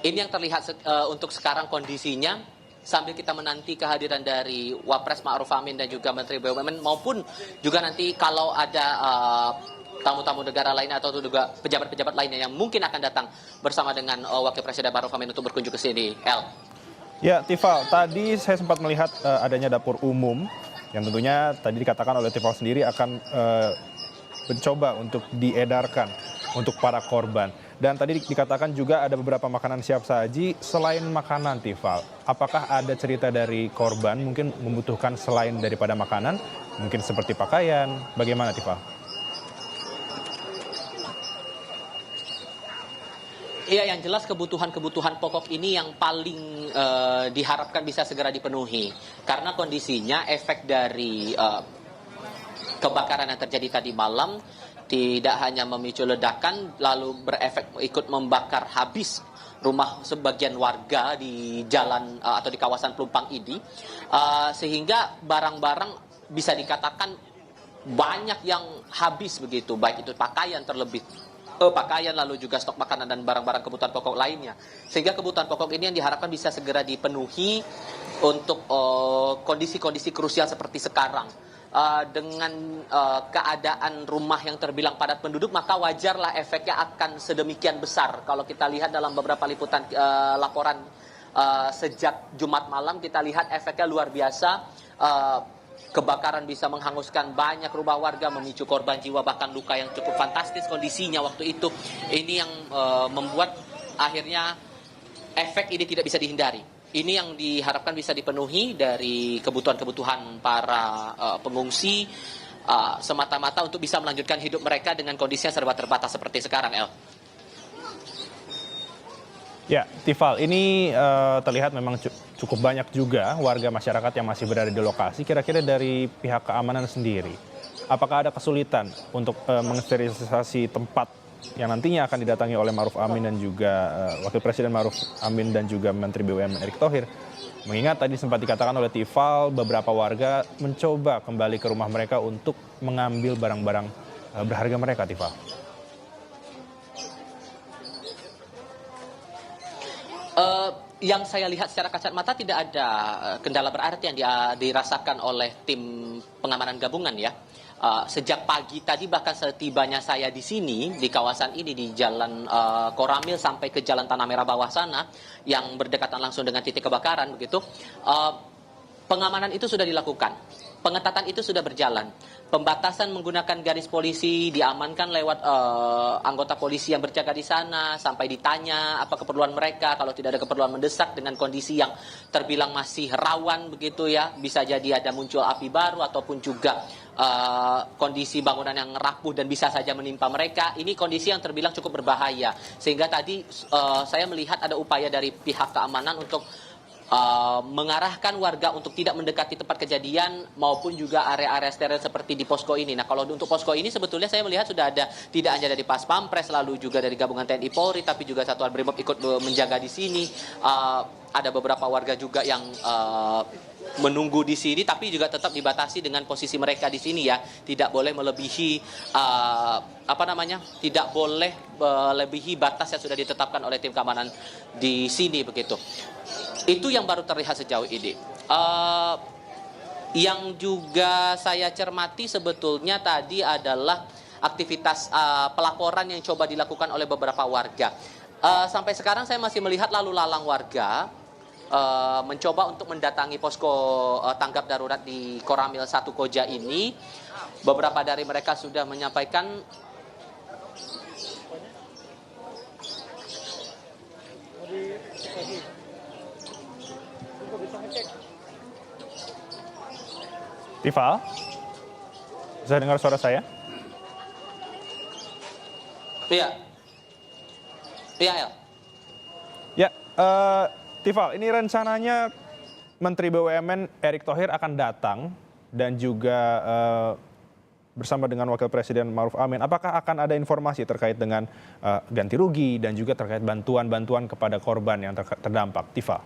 Ini yang terlihat untuk sekarang kondisinya sambil kita menanti kehadiran dari Wapres Ma'ruf Amin dan juga Menteri BUMN maupun juga nanti kalau ada tamu-tamu negara lainnya atau juga pejabat-pejabat lainnya yang mungkin akan datang bersama dengan Wakil Presiden Ma'ruf Amin untuk berkunjung ke sini. Ya, Tifal, tadi saya sempat melihat adanya dapur umum yang tentunya tadi dikatakan oleh Tifal sendiri akan mencoba untuk diedarkan untuk para korban. Dan tadi dikatakan juga ada beberapa makanan siap saji selain makanan, Tifal. Apakah ada cerita dari korban mungkin membutuhkan selain daripada makanan, mungkin seperti pakaian, bagaimana, Tifal? Iya, yang jelas kebutuhan-kebutuhan pokok ini yang paling diharapkan bisa segera dipenuhi. Karena kondisinya efek dari kebakaran yang terjadi tadi malam tidak hanya memicu ledakan, lalu berefek ikut membakar habis rumah sebagian warga di jalan atau di kawasan Pelumpang ini, sehingga barang-barang bisa dikatakan banyak yang habis begitu, baik itu pakaian pakaian lalu juga stok makanan dan barang-barang kebutuhan pokok lainnya. Sehingga kebutuhan pokok ini yang diharapkan bisa segera dipenuhi untuk kondisi-kondisi krusial seperti sekarang. Dengan keadaan rumah yang terbilang padat penduduk, maka wajarlah efeknya akan sedemikian besar. Kalau kita lihat dalam beberapa liputan laporan sejak Jumat malam, kita lihat efeknya luar biasa. Kebakaran bisa menghanguskan banyak rumah warga, memicu korban jiwa bahkan luka yang cukup fantastis kondisinya waktu itu. Ini yang membuat akhirnya efek ini tidak bisa dihindari. Ini yang diharapkan bisa dipenuhi dari kebutuhan-kebutuhan para pengungsi semata-mata untuk bisa melanjutkan hidup mereka dengan kondisi yang serba terbatas seperti sekarang, El. Ya, Tifal, ini terlihat memang cukup banyak juga warga masyarakat yang masih berada di lokasi. Kira-kira dari pihak keamanan sendiri, apakah ada kesulitan untuk mensterilisasi tempat yang nantinya akan didatangi oleh Ma'ruf Amin dan juga Wakil Presiden Ma'ruf Amin dan juga Menteri BUMN Erick Thohir? Mengingat tadi sempat dikatakan oleh Tifal, beberapa warga mencoba kembali ke rumah mereka untuk mengambil barang-barang berharga mereka, Tifal. Yang saya lihat secara kasat mata tidak ada kendala berarti yang dirasakan oleh tim pengamanan gabungan ya. Sejak pagi tadi bahkan setibanya saya di sini di kawasan ini di Jalan Koramil sampai ke Jalan Tanah Merah bawah sana yang berdekatan langsung dengan titik kebakaran begitu, pengamanan itu sudah dilakukan, pengetatan itu sudah berjalan. Pembatasan menggunakan garis polisi diamankan lewat anggota polisi yang berjaga di sana sampai ditanya apa keperluan mereka. Kalau tidak ada keperluan mendesak dengan kondisi yang terbilang masih rawan begitu ya, bisa jadi ada muncul api baru ataupun juga kondisi bangunan yang rapuh dan bisa saja menimpa mereka. Ini kondisi yang terbilang cukup berbahaya. Sehingga tadi saya melihat ada upaya dari pihak keamanan untuk mengarahkan warga untuk tidak mendekati tempat kejadian maupun juga area-area steril seperti di posko ini. Nah, kalau untuk posko ini sebetulnya saya melihat sudah ada tidak hanya dari Pas Pampres lalu juga dari gabungan TNI Polri tapi juga Satuan Brimob ikut menjaga di sini. Ada beberapa warga juga yang menunggu di sini tapi juga tetap dibatasi dengan posisi mereka di sini ya, tidak boleh melebihi tidak boleh melebihi batas yang sudah ditetapkan oleh tim keamanan di sini begitu. Itu yang baru terlihat sejauh ini. Yang juga saya cermati sebetulnya tadi adalah aktivitas pelaporan yang coba dilakukan oleh beberapa warga. Sampai sekarang saya masih melihat lalu lalang warga mencoba untuk mendatangi posko tanggap darurat di Koramil 1 Koja ini. Beberapa dari mereka sudah menyampaikan Tifal, bisa dengar suara saya? Iya. Iya, ya. Ya, Tifal, ini rencananya Menteri BUMN Erick Thohir akan datang dan juga bersama dengan Wakil Presiden Ma'ruf Amin. Apakah akan ada informasi terkait dengan ganti rugi dan juga terkait bantuan-bantuan kepada korban yang terdampak, Tifal?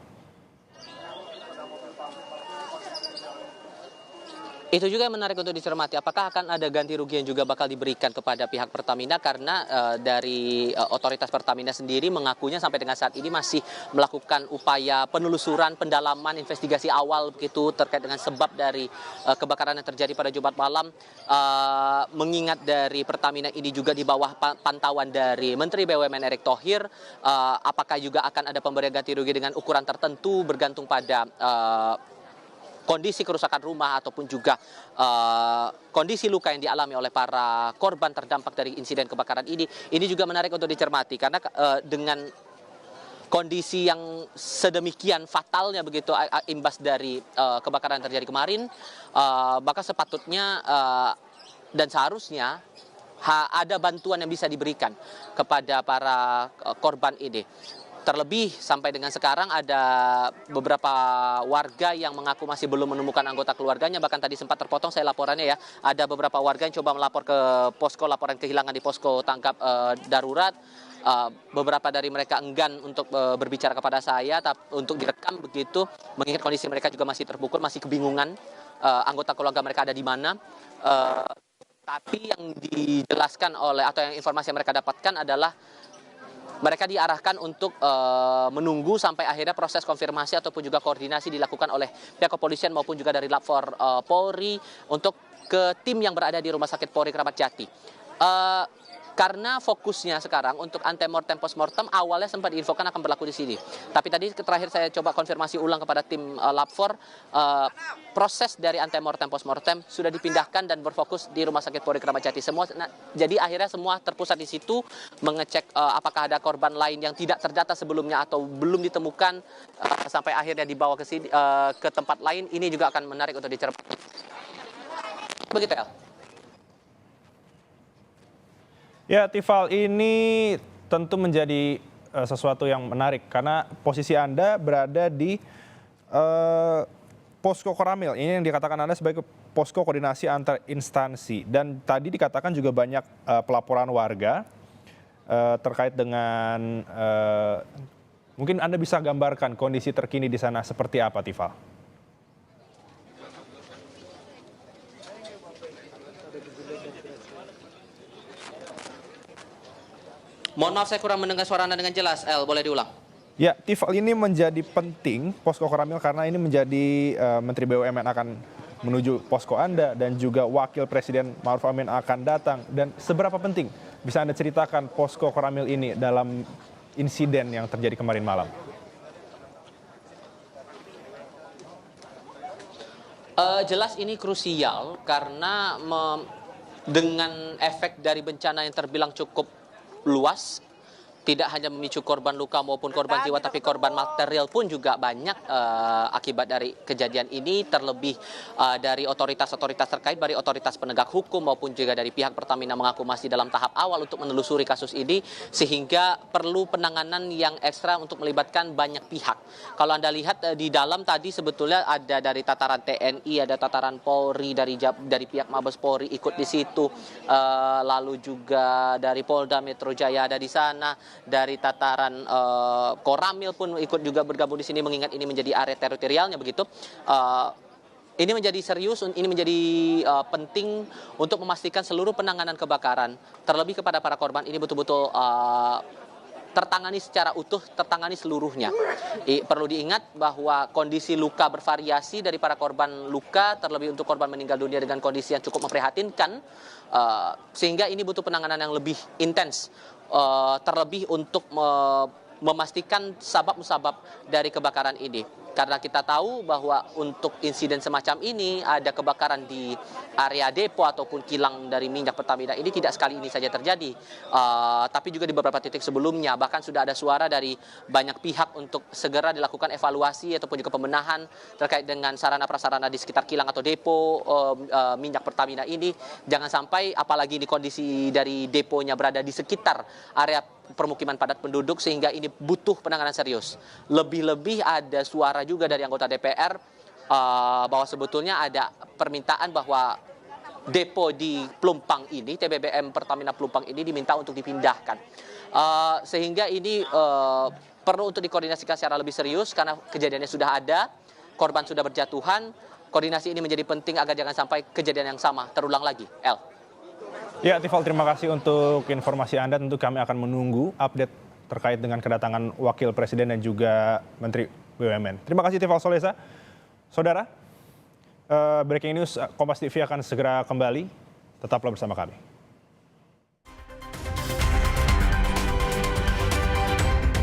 Itu juga yang menarik untuk dicermati. Apakah akan ada ganti rugi yang juga bakal diberikan kepada pihak Pertamina karena dari otoritas Pertamina sendiri mengakunya sampai dengan saat ini masih melakukan upaya penelusuran, pendalaman, investigasi awal begitu terkait dengan sebab dari kebakaran yang terjadi pada Jumat malam. Mengingat dari Pertamina ini juga di bawah pantauan dari Menteri BUMN Erick Thohir, apakah juga akan ada pemberian ganti rugi dengan ukuran tertentu bergantung pada kondisi kerusakan rumah ataupun juga kondisi luka yang dialami oleh para korban terdampak dari insiden kebakaran ini juga menarik untuk dicermati karena dengan kondisi yang sedemikian fatalnya begitu imbas dari kebakaran yang terjadi kemarin, maka sepatutnya dan seharusnya ada bantuan yang bisa diberikan kepada para korban ini. Terlebih sampai dengan sekarang ada beberapa warga yang mengaku masih belum menemukan anggota keluarganya. Bahkan tadi sempat terpotong saya laporannya ya. Ada beberapa warga yang coba melapor ke posko laporan kehilangan di posko tangkap darurat. Beberapa dari mereka enggan untuk berbicara kepada saya untuk direkam begitu. Mengingat kondisi mereka juga masih terpukul, masih kebingungan anggota keluarga mereka ada di mana. Tapi yang dijelaskan oleh atau yang informasi yang mereka dapatkan adalah mereka diarahkan untuk menunggu sampai akhirnya proses konfirmasi ataupun juga koordinasi dilakukan oleh pihak kepolisian maupun juga dari Lapor Polri untuk ke tim yang berada di Rumah Sakit Polri Kramat Jati. Karena fokusnya sekarang untuk antemortem postmortem awalnya sempat diinfokan akan berlaku di sini. Tapi tadi terakhir saya coba konfirmasi ulang kepada tim Lapor, proses dari antemortem postmortem sudah dipindahkan dan berfokus di Rumah Sakit Polri Kramat Jati semua. Jadi akhirnya semua terpusat di situ mengecek apakah ada korban lain yang tidak terdata sebelumnya atau belum ditemukan sampai akhirnya dibawa ke sini, ke tempat lain. Ini juga akan menarik untuk dicermati. Begitu ya. Ya, Tifal, ini tentu menjadi sesuatu yang menarik karena posisi Anda berada di posko Koramil. Ini yang dikatakan Anda sebagai posko koordinasi antar instansi. Dan tadi dikatakan juga banyak pelaporan warga terkait dengan mungkin Anda bisa gambarkan kondisi terkini di sana seperti apa, Tifal? Mohon maaf saya kurang mendengar suara Anda dengan jelas. Boleh diulang? Ya, Tifal, ini menjadi penting posko Koramil karena ini menjadi Menteri BUMN akan menuju posko Anda dan juga Wakil Presiden Ma'ruf Amin akan datang. Dan seberapa penting bisa Anda ceritakan posko Koramil ini dalam insiden yang terjadi kemarin malam? Jelas ini krusial karena dengan efek dari bencana yang terbilang cukup luas, tidak hanya memicu korban luka maupun korban jiwa, tapi korban material pun juga banyak akibat dari kejadian ini, terlebih dari otoritas-otoritas terkait, dari otoritas penegak hukum maupun juga dari pihak Pertamina mengaku masih dalam tahap awal untuk menelusuri kasus ini, sehingga perlu penanganan yang ekstra untuk melibatkan banyak pihak. Kalau Anda lihat di dalam tadi sebetulnya ada dari tataran TNI, ada tataran Polri, dari pihak Mabes Polri ikut di situ, lalu juga dari Polda Metro Jaya ada di sana. Dari tataran Koramil pun ikut juga bergabung di sini mengingat ini menjadi area teritorialnya begitu. Ini menjadi serius, ini menjadi penting untuk memastikan seluruh penanganan kebakaran terlebih kepada para korban ini betul-betul tertangani secara utuh, tertangani seluruhnya. Perlu diingat bahwa kondisi luka bervariasi dari para korban luka, terlebih untuk korban meninggal dunia dengan kondisi yang cukup memprihatinkan, sehingga ini butuh penanganan yang lebih intens, terlebih untuk memastikan sabab-musabab dari kebakaran ini. Karena kita tahu bahwa untuk insiden semacam ini, ada kebakaran di area depo ataupun kilang dari minyak Pertamina ini tidak sekali ini saja terjadi, tapi juga di beberapa titik sebelumnya. Bahkan sudah ada suara dari banyak pihak untuk segera dilakukan evaluasi ataupun juga pembenahan terkait dengan sarana-prasarana di sekitar kilang atau depo minyak Pertamina ini. Jangan sampai apalagi di kondisi dari deponya berada di sekitar area permukiman padat penduduk, sehingga ini butuh penanganan serius. Lebih-lebih ada suara juga dari anggota DPR bahwa sebetulnya ada permintaan bahwa depo di Pelumpang ini, TBBM Pertamina Pelumpang ini diminta untuk dipindahkan. Sehingga ini perlu untuk dikoordinasikan secara lebih serius karena kejadiannya sudah ada, korban sudah berjatuhan, koordinasi ini menjadi penting agar jangan sampai kejadian yang sama terulang lagi. Ya, Tifal, terima kasih untuk informasi Anda. Tentu kami akan menunggu update terkait dengan kedatangan Wakil Presiden dan juga Menteri BUMN. Terima kasih, Tifal Solesa. Saudara, breaking news Kompas TV akan segera kembali. Tetaplah bersama kami.